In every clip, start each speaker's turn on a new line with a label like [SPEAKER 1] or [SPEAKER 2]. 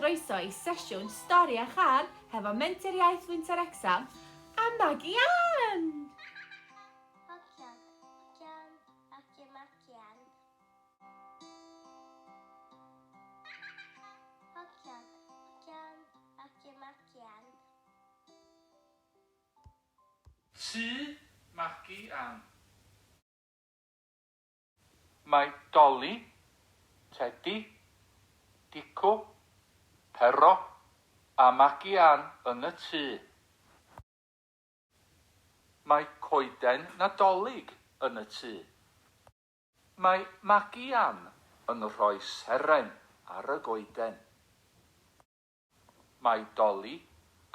[SPEAKER 1] groeso i sesiwn stori a char hefo Menter Iaith Wynteg Wrecsam a Maggie Ann.
[SPEAKER 2] Tŷ Maggie Ann. Mae Dolly, Teddy, Dico, Pero a Maggie Ann yn y tŷ. Mae coeden Nadolig yn y tŷ. Mae Maggie Ann yn rhoi seren ar y goeden. Mae Dolly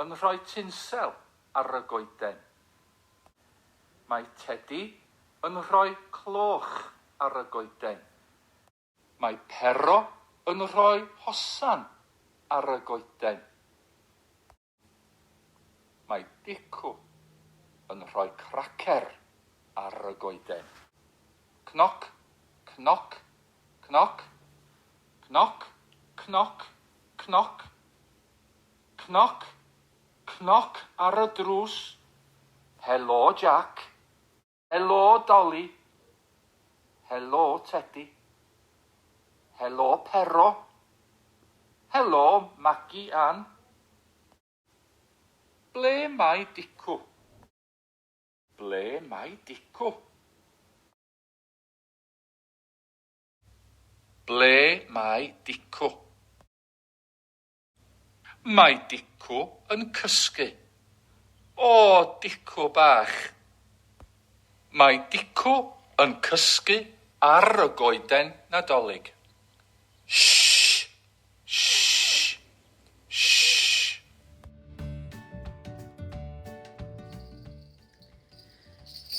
[SPEAKER 2] yn rhoi tinsel ar y goeden. Mae Teddy yn rhoi cloch ar y goeden. Mae Pero yn rhoi hosan ar y goeden. Mae Dico yn rhoi cracer ar y goeden. Cnoc, cnoc, cnoc, cnoc, cnoc, cnoc, cnoc, cnoc ar y drws. Helo Jack. Helo Dolly. Helo Teddy. Helo Pero. Helo Maggie Ann. Ble mae Dico? Ble mae Dico? Ble mae Dico? Mae Dico yn cysgu. O, Dico bach. Mae Dico yn cysgu ar y goeden Nadolig. Shh, shh, shh.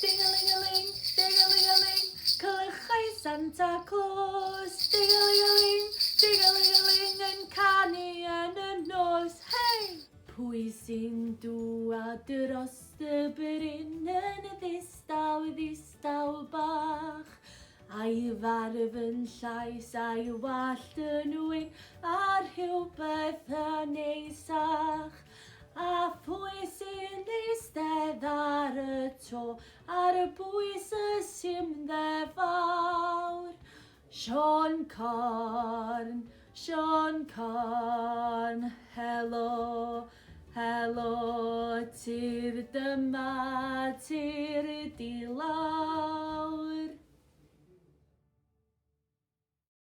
[SPEAKER 1] Ding-a-ling-a-ling, ding-a-ling-a-ling, clychau Santa Claus. Ding-a-ling-a-ling, ding-a-ling-a-ling, yn canu yn y nos. Hei! Pwy sy'n dŵad dros y bryn yn y ddistaw bach? A'i farf yn llais a'i wallt yn wyn a rhywbeth yn eisach. A pwy sy'n eistedd ar y to ar y bwys y simdde fawr? Sean Corn, helo, helo, tir dyma, tir dila.